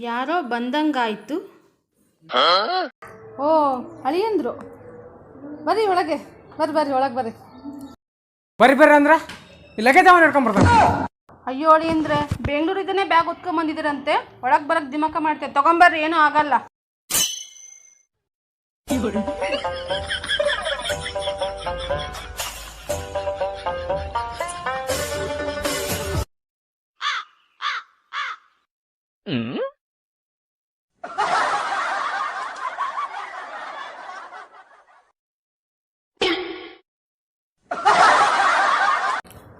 ಯಾರೋ ಬಂದಂಗಾಯ್ತು. ಓ ಅಳಿಯಂದ್ರು, ಬರ್ರಿ ಒಳಗೆ, ಬರ್ರಿ ಒಳಗೆ ಬರ್ರಿ. ಬರ್ರಿ ಅಂದ್ರೆ ಲಗೇಜ್ ಅವನು ಹಿಡ್ಕೊಂಡ್ ಬರ್ತಾನೆ. ಅಯ್ಯೋ ಅಳಿಯಂದ್ರೆ ಬೆಂಗಳೂರಿಗನೇ ಬ್ಯಾಗ್ ಹೊತ್ಕೊಂಡ್ ಬಂದಿದ್ದೀರಂತೆ, ಒಳಗೆ ಬರಕ್ ದಿಮಾಕ ಮಾಡ್ತೇವೆ, ತಗೊಂಬರ್ರಿ, ಏನೂ ಆಗಲ್ಲ.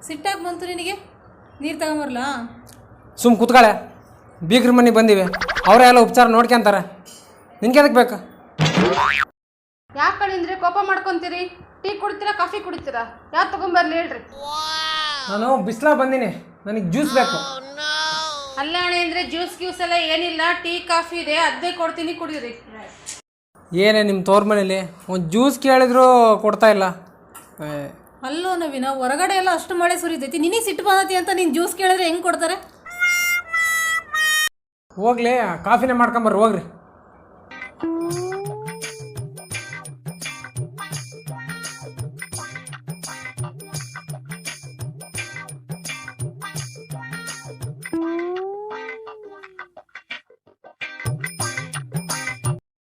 ಸಿಟ್ಟಾಗಿ ಬಂತು ನಿನಗೆ? ನೀರು ತಗೊಂಬರ್ಲಾ? ಸುಮ್ ಕೂತ್ಕೊಳ್ಳೆ, ಬೀಗ್ರ ಮನೆಗೆ ಬಂದಿವೆ, ಅವರೇ ಎಲ್ಲ ಉಪಚಾರ ನೋಡ್ಕೊಂತಾರೆ, ನಿನ್ಗೆ ಅದಕ್ಕೆ ಬೇಕು? ಯಾಕೆ ಅಳಿಯಂದ್ರೆ ಕೋಪ ಮಾಡ್ಕೊಂತೀರಿ? ಟೀ ಕುಡಿತೀರಾ ಕಾಫಿ ಕುಡಿತೀರಾ? ಯಾರು ತಗೊಂಬರ್ಲಿ ಹೇಳ್ರಿ? ನಾನು ಬಿಸ್ಲಾ ಬಂದೀನಿ, ನನಗೆ ಜ್ಯೂಸ್ ಬೇಕು. ಅಲ್ಲ ಅಳಿಯಂದ್ರೆ ಜ್ಯೂಸ್ ಗ್ಯೂಸ್ ಎಲ್ಲ ಏನಿಲ್ಲ, ಟೀ ಕಾಫಿ ಇದೆ, ಅದೇ ಕೊಡ್ತೀನಿ, ಕುಡೀರಿ. ಏನೇ ನಿಮ್ಮ ತೋರ್ ಮನೇಲಿ ಒಂದು ಜ್ಯೂಸ್ ಕೇಳಿದ್ರು ಕೊಡ್ತಾ ಇಲ್ಲ. ಅಲ್ಲೋ ನವೀನ, ಹೊರಗಡೆ ಎಲ್ಲ ಅಷ್ಟು ಮಳೆ ಸುರಿತೈತಿ, ನಿನಗೆ ಸಿಟ್ಟು ಬಂದತಿ ಅಂತ ನೀನು ಜ್ಯೂಸ್ ಕೇಳಿದ್ರೆ ಹೆಂಗೆ ಕೊಡ್ತಾರೆ? ಹೋಗ್ಲಿ, ಕಾಫಿನೇ ಮಾಡ್ಕೊಂಬರ್ರಿ, ಹೋಗ್ರಿ.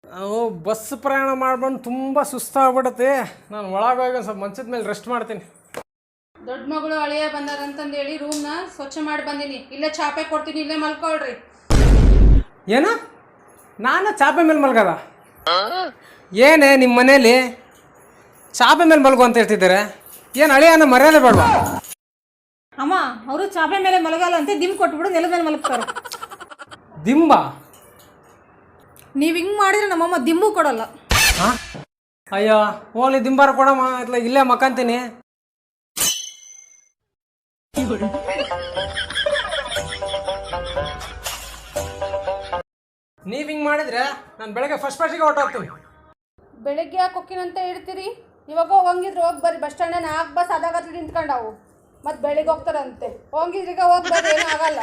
ನಾವು ಬಸ್ ಪ್ರಯಾಣ ಮಾಡ್ಬಂದು ತುಂಬ ಸುಸ್ತಾಗ್ಬಿಡತ್ತೆ, ನಾನು ಒಳಗೋಗಿ ಸ್ವಲ್ಪ ಮಂಚದ ಮೇಲೆ ರೆಸ್ಟ್ ಮಾಡ್ತೀನಿ. ದೊಡ್ಡ ಮಗಳು ಅಳಿಯ ಬಂದಾರಂತಂದು ಹೇಳಿ ರೂಮ್ನ ಸ್ವಚ್ಛ ಮಾಡಿ ಬಂದೀನಿ, ಇಲ್ಲೇ ಚಾಪೆ ಕೊಡ್ತೀನಿ, ಇಲ್ಲೇ ಮಲ್ಕೊಳ್ರಿ. ಏನು, ನಾನು ಚಾಪೆ ಮೇಲೆ ಮಲ್ಗದ? ಏನೇ ನಿಮ್ಮ ಮನೇಲಿ ಚಾಪೆ ಮೇಲೆ ಮಲ್ಗು ಅಂತ ಹೇಳ್ತಿದ್ದಾರೆ, ಏನು ಅಳಿಯನ ಮರ್ಯಾದೆ ಬೇಡವಾ? ಅಮ್ಮ, ಅವರು ಚಾಪೆ ಮೇಲೆ ಮಲಗಲ್ಲ ಅಂತ ದಿಮ್ ಕೊಟ್ಬಿಡು, ನೆಲದ ಮೇಲೆ ಮಲಗ್ತಾರೆ. ದಿಂಬ? ನೀವು ಹಿಂಗೆ ಮಾಡಿದ್ರೆ ನಮ್ಮಮ್ಮ ದಿಂಬು ಕೊಡಲ್ಲ. ಹಾಂ, ಅಯ್ಯೋ ಹೋಗ್ಲಿ, ದಿಂಬಾರ ಕೊಡಮ್ಮ, ಇತ್ಲ ಇಲ್ಲೇ ಮಕ್ಕಂತೀನಿ. ನೀವು ಹಿಂಗೆ ಮಾಡಿದ್ರೆ ನಾನು ಬೆಳಗ್ಗೆ ಫಸ್ಟ್ ಕ್ಲಾಸಿಗೆ ಹೊರಟೋಗ್ತೀನಿ. ಬೆಳಗ್ಗೆ ಯಾಕೆ ಹೊಕ್ಕಿನಂತ ಹೇಳ್ತೀರಿ? ಇವಾಗ ಹೋಗಿದ್ರು ಹೋಗಿ ಬರ್ರಿ, ಬಸ್ ಸ್ಟ್ಯಾಂಡ್ 4 ಬಸ್ ಅದಾಗತ್ಲಿ ನಿಂತ್ಕೊಂಡವು, ಮತ್ತೆ ಬೆಳಿಗ್ಗೆ ಹೋಗ್ತಾರಂತೆ. ಹೋಗಿದ್ರೀಗ ಹೋಗಿ ಬರ್ರಿ, ಏನೂ ಆಗಲ್ಲ.